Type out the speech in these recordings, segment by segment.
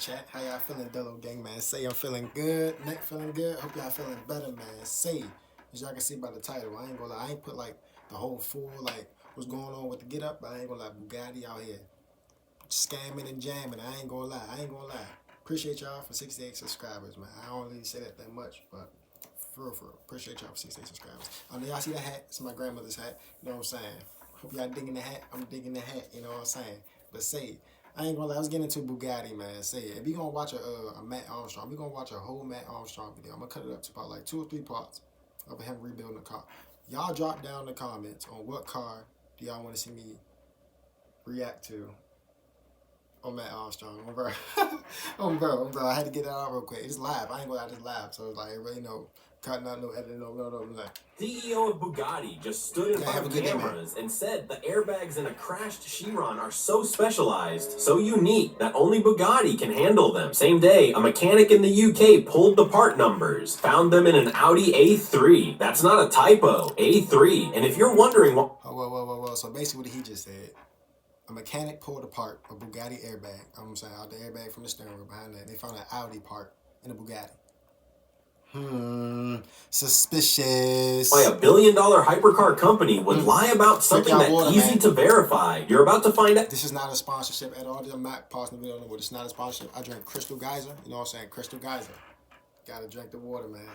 chat. How y'all feeling, Dolo gang, man? Say I'm feeling good. Nick feeling good. Hope y'all feeling better, man. Say, as y'all can see by the title, I ain't gonna lie. I ain't put like the whole full, like, what's going on with the get up, but I ain't gonna lie. Bugatti out here scamming and jamming. I ain't gonna lie. Appreciate y'all for 68 subscribers, man. I don't really say that much, but for real. Appreciate y'all for 68 subscribers. Y'all see that hat? It's my grandmother's hat. You know what I'm saying? Hope y'all digging the hat. I'm digging the hat. You know what I'm saying? But say, I ain't gonna lie, I was getting into Bugatti, man. Say, if you gonna watch a Matt Armstrong, we gonna watch a whole Matt Armstrong video. I'm gonna cut it up to about like 2 or 3 parts of him rebuilding the car. Y'all drop down in the comments on what car do y'all want to see me react to on Matt Armstrong. bro. bro. I had to get that out real quick. It's live. I ain't gonna lie, it's live. So it's like, really no cutting out, no editing, no. Like, CEO of Bugatti just stood in front of cameras and said the airbags in a crashed Chiron are so specialized, so unique, that only Bugatti can handle them. Same day, a mechanic in the UK pulled the part numbers, found them in an Audi A3. That's not a typo, A3. And if you're wondering what... Whoa. So basically what he just said, a mechanic pulled apart a Bugatti airbag. I'm saying out the airbag from the steering wheel behind that. They found an Audi part in a Bugatti. Suspicious. Why a billion-dollar hypercar company would lie about something that's easy to verify. You're about to find out. This is not a sponsorship at all. I'm not pausing the video. This is not a sponsorship. I drink Crystal Geyser. You know what I'm saying? Crystal Geyser. Gotta drink the water, man.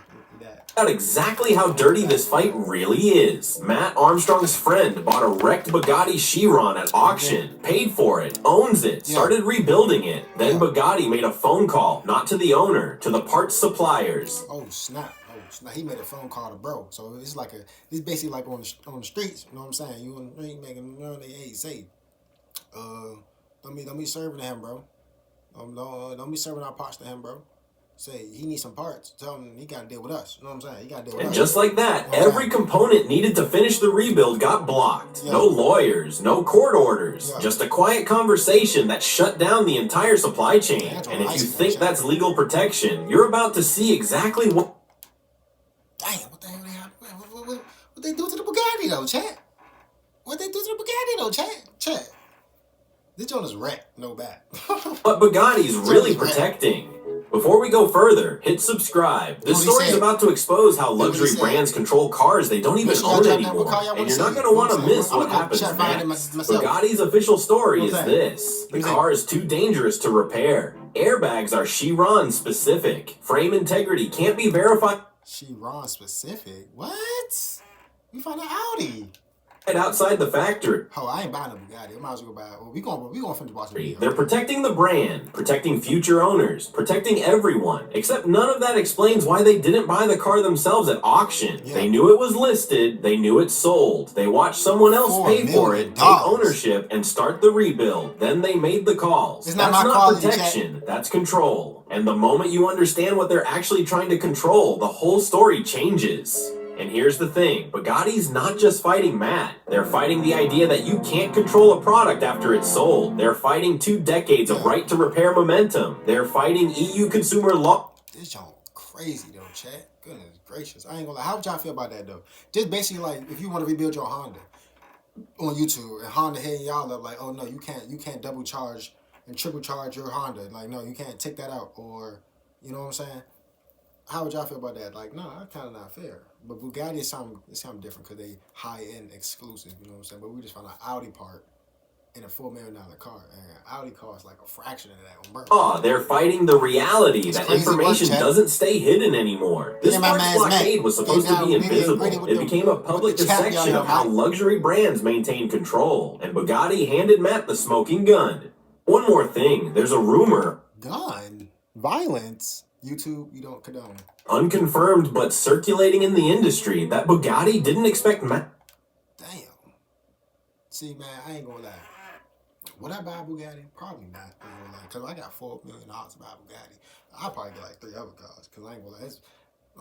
Out exactly how dirty this fight really is. Matt Armstrong's friend bought a wrecked Bugatti Chiron at auction, paid for it, owns it, started rebuilding it. Then Bugatti made a phone call, not to the owner, to the parts suppliers. Oh snap! He made a phone call to bro. So it's like it's basically like on the streets. You know what I'm saying? You ain't making hey, say, don't be serving to him, bro. Don't be serving our parts to him, bro. Say he needs some parts. Tell him he gotta deal with us. You know what I'm saying? He gotta deal with us. And just like that, every component needed to finish the rebuild got blocked. No lawyers, no court orders. Just a quiet conversation that shut down the entire supply chain. And if you think that's legal protection, you're about to see exactly what... Damn, what the hell they have? What they do to the Bugatti though, chat? What they do to the Bugatti though, chat? This joint is wrecked, no bad. But Bugatti's really protecting. Before we go further, hit subscribe. This story is about to expose how luxury brands control cars they don't even own anymore. And you're not going to want to miss what happens next. Bugatti's official story is this. The car is too dangerous to repair. Airbags are Chiron specific. Frame integrity can't be verified. Chiron specific? What? You found an Audi. Outside the factory. Oh, I ain't buying a Bugatti. I might as well go buy it. Well, we gonna finish watching the video. They're protecting the brand, protecting future owners, protecting everyone. Except none of that explains why they didn't buy the car themselves at auction. They knew it was listed, they knew it sold. They watched someone else pay for it, take ownership, and start the rebuild. Then they made the calls. That's not protection, that's control. And the moment you understand what they're actually trying to control, the whole story changes. And here's the thing, Bugatti's not just fighting Matt. They're fighting the idea that you can't control a product after it's sold. They're fighting 2 decades of right to repair momentum. They're fighting EU consumer law. This y'all crazy though, chat. Goodness gracious. I ain't gonna lie. How would y'all feel about that though? Just basically like if you want to rebuild your Honda on YouTube and Honda hitting y'all up like, oh no, you can't double charge and triple charge your Honda. Like, no, you can't take that out, or you know what I'm saying? How would y'all feel about that? Like, no, that's kind of not fair. But Bugatti is something different because they high-end exclusive, you know what I'm saying? But we just found an Audi part in a $4 million car. And Audi costs like a fraction of that on Oh, they're fighting the reality that information doesn't stay hidden anymore. This parts blockade was supposed to be invisible. It became a public dissection of how luxury brands maintain control. And Bugatti handed Matt the smoking gun. One more thing, there's a rumor. Gun? Violence? YouTube, you don't condone. Unconfirmed but circulating in the industry that Bugatti didn't expect Matt. Damn. See, man, I ain't gonna lie. Would I buy a Bugatti? Probably not. I ain't gonna lie. Because I got $4 million to buy a Bugatti. I'll probably get like 3 other cars. Because I ain't gonna lie.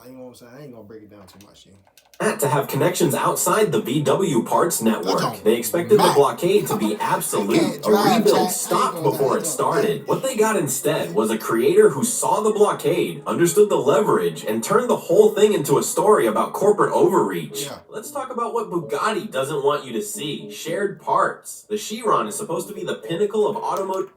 You know what I'm saying? I ain't gonna break it down too much, to have connections outside the VW parts network. They expected the blockade to be absolute. A rebuild stopped before it started. What they got instead was a creator who saw the blockade, understood the leverage, and turned the whole thing into a story about corporate overreach. Let's talk about what Bugatti doesn't want you to see. Shared parts. The Chiron is supposed to be the pinnacle of automotive...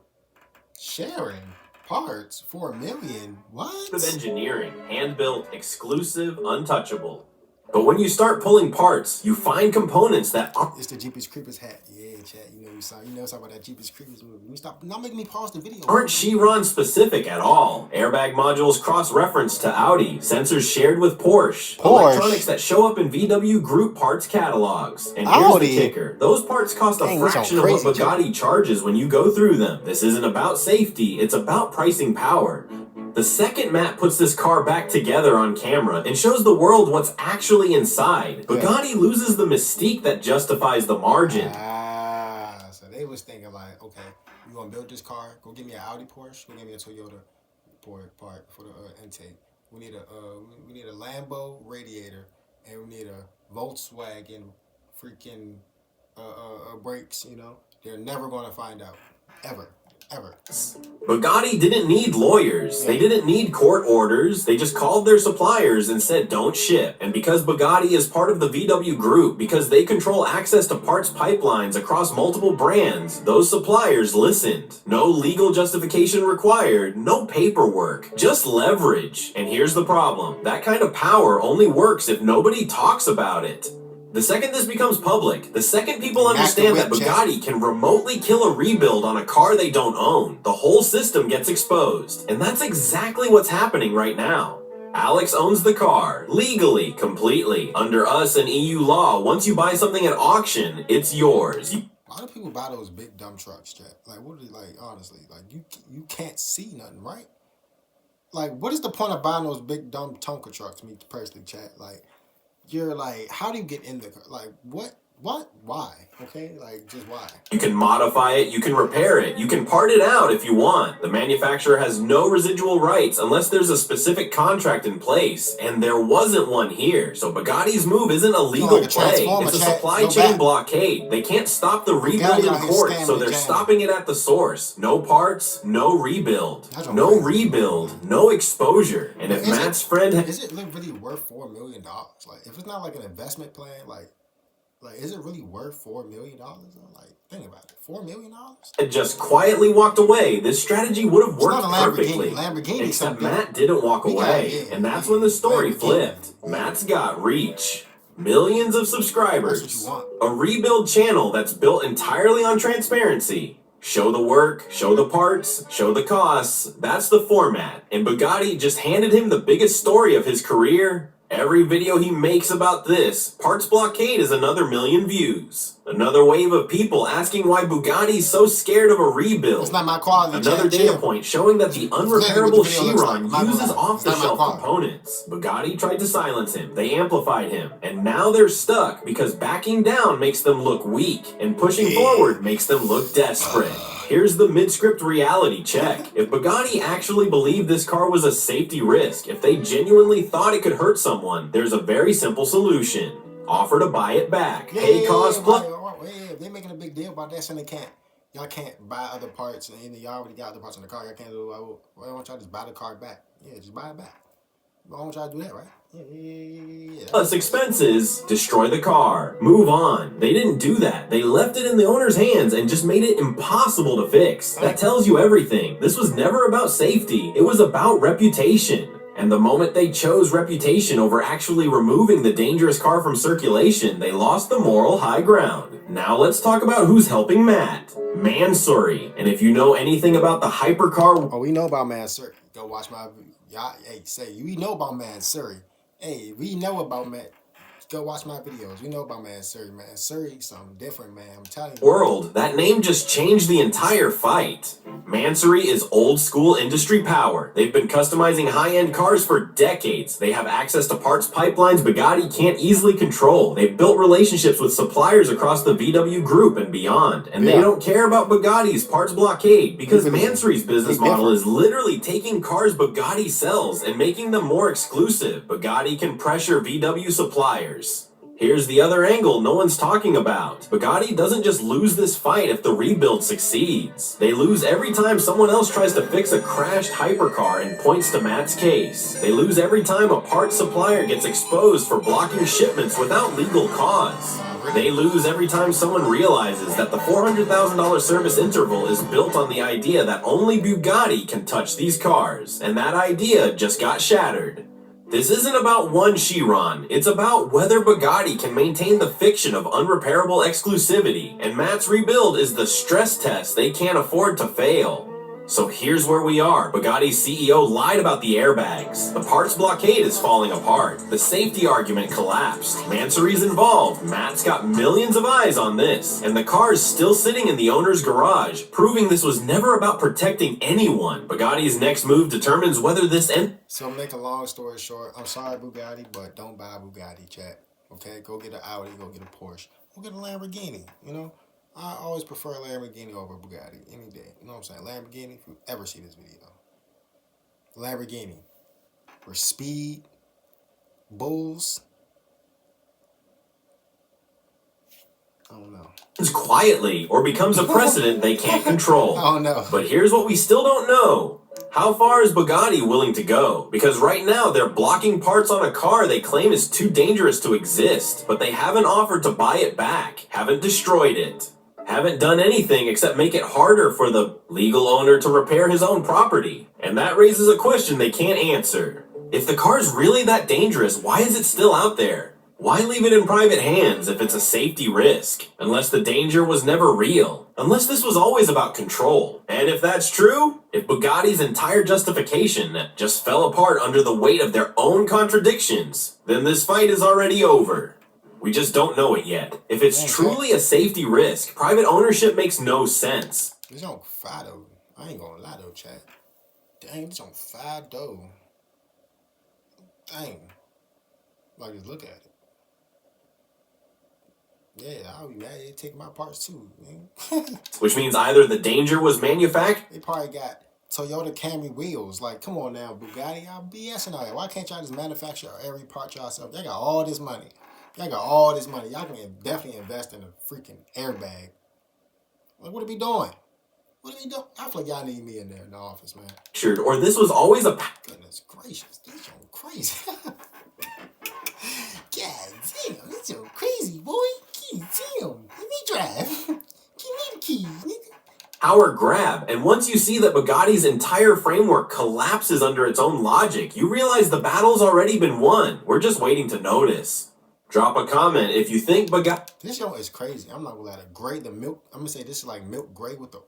Sharing? parts for $1 million. What? With engineering, hand-built, exclusive, untouchable. But when you start pulling parts, you find components that It's the Jeepers Creepers hat. Yeah, chat. You know talk about that Jeepers Creepers movie. You stop. Not making me pause the video. Aren't Chiron specific at all. Airbag modules cross-referenced to Audi, sensors shared with Porsche, electronics that show up in VW Group parts catalogs. And here's the kicker. Those parts cost a fraction of what Bugatti charges when you go through them. This isn't about safety, it's about pricing power. The second Matt puts this car back together on camera and shows the world what's actually inside, Bugatti loses the mystique that justifies the margin. So they was thinking like, okay, you gonna build this car? Go give me an Audi Porsche. Go give me a Toyota part for the intake. We need a Lambo radiator, and we need a Volkswagen freaking brakes. You know, they're never gonna find out, ever. Bugatti didn't need lawyers. They didn't need court orders. They just called their suppliers and said, don't ship. And because Bugatti is part of the VW Group, because they control access to parts pipelines across multiple brands, those suppliers listened. No legal justification required, no paperwork, just leverage. And here's the problem. That kind of power only works if nobody talks about it. The second this becomes public, the second people understand that Bugatti can remotely kill a rebuild on a car they don't own, the whole system gets exposed. And that's exactly what's happening right now. Alex owns the car, legally, completely. Under us and EU law, once you buy something at auction, it's yours. Why do people buy those big dumb trucks, chat? Like, what are they, like, honestly, like, you can't see nothing, right? Like, what is the point of buying those big dumb Tonka trucks, me personally, chat? Like, you're like, how do you get in the car? Like, what, why? Okay, like, just why? You can modify it, you can repair it, you can part it out if you want. The manufacturer has no residual rights unless there's a specific contract in place, and there wasn't one here. So Bugatti's move isn't a legal play, it's a supply chain blockade. They can't stop the rebuild in court, so they're stopping it at the source. No parts, no rebuild. No rebuild, no exposure. And if Matt's friend... Is it really worth $4 million? Like, if it's not like an investment plan, like, is it really worth $4 million? Like, think about it. $4 million? And just quietly walked away. This strategy would have worked perfectly. Lamborghini except Matt didn't walk away. And that's when the story flipped. Matt's got reach. Millions of subscribers. That's what you want. A rebuild channel that's built entirely on transparency. Show the work, show the parts, show the costs. That's the format. And Bugatti just handed him the biggest story of his career. Every video he makes about this, Parts Blockade, is another 1 million views. Another wave of people asking why Bugatti's so scared of a rebuild. It's not my quality. Another data point showing that the unrepairable Chiron uses off-the-shelf components. Bugatti tried to silence him. They amplified him. And now they're stuck because backing down makes them look weak and pushing forward makes them look desperate. Here's the mid-script reality check. If Bugatti actually believed this car was a safety risk, if they genuinely thought it could hurt someone, there's a very simple solution. Offer to buy it back. Pay cost plus... They're making a big deal about that, saying y'all can't buy other parts, and y'all already got other parts in the car. Y'all can't do, why don't y'all just buy the car back? Yeah, just buy it back. Why don't y'all do that, right? Yeah. Plus expenses, destroy the car, move on. They didn't do that. They left it in the owner's hands and just made it impossible to fix. That tells you everything. This was never about safety. It was about reputation. And the moment they chose reputation over actually removing the dangerous car from circulation, they lost the moral high ground. Now let's talk about who's helping Matt. Mansory. And if you know anything about the hypercar... Oh, we know about Mansory. Go watch my... Y'all, hey, we know about Mansory. Hey, we know about Matt. Go watch my videos. We know about Mansory, man. Mansory, something different, man. I'm telling you. World, that name just changed the entire fight. Mansory is old school industry power. They've been customizing high-end cars for decades. They have access to parts pipelines Bugatti can't easily control. They've built relationships with suppliers across the VW Group and beyond. And they don't care about Bugatti's parts blockade because Mansory's business model is literally taking cars Bugatti sells and making them more exclusive. Bugatti can pressure VW suppliers. Here's the other angle no one's talking about. Bugatti doesn't just lose this fight if the rebuild succeeds. They lose every time someone else tries to fix a crashed hypercar and points to Matt's case. They lose every time a parts supplier gets exposed for blocking shipments without legal cause. They lose every time someone realizes that the $400,000 service interval is built on the idea that only Bugatti can touch these cars, and that idea just got shattered. This isn't about one Chiron, it's about whether Bugatti can maintain the fiction of unrepairable exclusivity, and Matt's rebuild is the stress test they can't afford to fail. So here's where we are. Bugatti's CEO lied about the airbags. The parts blockade is falling apart. The safety argument collapsed. Mansouri's involved. Matt's got millions of eyes on this. And the car's still sitting in the owner's garage, proving this was never about protecting anyone. Bugatti's next move determines whether this ends. So make a long story short, I'm sorry Bugatti, but don't buy a Bugatti, chat. Okay, go get an Audi, go get a Porsche, go get a Lamborghini, you know? I always prefer Lamborghini over Bugatti any day. You know what I'm saying? Lamborghini, if you ever see this video. Lamborghini. For speed, bulls. I don't know. Quietly or becomes a precedent they can't control. I don't know. But here's what we still don't know. How far is Bugatti willing to go? Because right now they're blocking parts on a car they claim is too dangerous to exist, but they haven't offered to buy it back, haven't destroyed it, haven't done anything except make it harder for the legal owner to repair his own property. And that raises a question they can't answer. If the car's really that dangerous, why is it still out there? Why leave it in private hands if it's a safety risk? Unless the danger was never real. Unless this was always about control. And if that's true, if Bugatti's entire justification just fell apart under the weight of their own contradictions, then this fight is already over. We just don't know it yet. If it's truly a safety risk, private ownership makes no sense. This on fire though. I ain't gonna lie though, chat. Dang, this on fire though. Dang. Like, just look at it. Yeah, I'll be mad they take my parts too, man. Which means either the danger was manufactured. They probably got Toyota Camry wheels. Like, come on now, Bugatti, y'all BSing out here. Why can't y'all just manufacture every part yourself? Y'all got all this money. Y'all got all this money. Y'all can definitely invest in a freaking airbag. Like, what are we doing? What are we doing? I feel like y'all need me in there in the office, man. Sure, or this was always a. Goodness gracious, this is crazy. God damn, this is crazy, boy. God damn, let me drive. Give me the keys, nigga. Power grab, and once you see that Bugatti's entire framework collapses under its own logic, you realize the battle's already been won. We're just waiting to notice. Drop a comment if you think Bugatti. This show is crazy. I'm not gonna lie. The gray, the milk. I'm gonna say this is like milk gray with the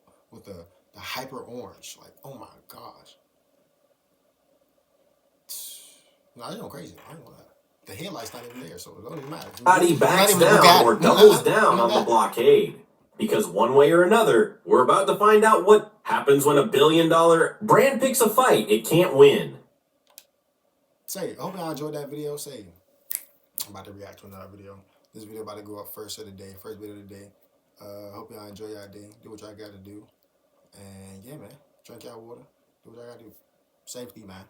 hyper orange. Like, oh my gosh. No, it's going crazy. I ain't gonna lie. The headlight's not even there, so it don't even matter. Bugatti backs down or doubles down on the blockade. Because one way or another, we're about to find out what happens when $1 billion brand picks a fight it can't win. Say, I hope y'all enjoyed that video. Say, I'm about to react to another video. This video about to go up first of the day, first video of the day. Hope y'all enjoy y'all day. Do what y'all got to do. And yeah, man, drink y'all water. Do what y'all got to do. Safety, man.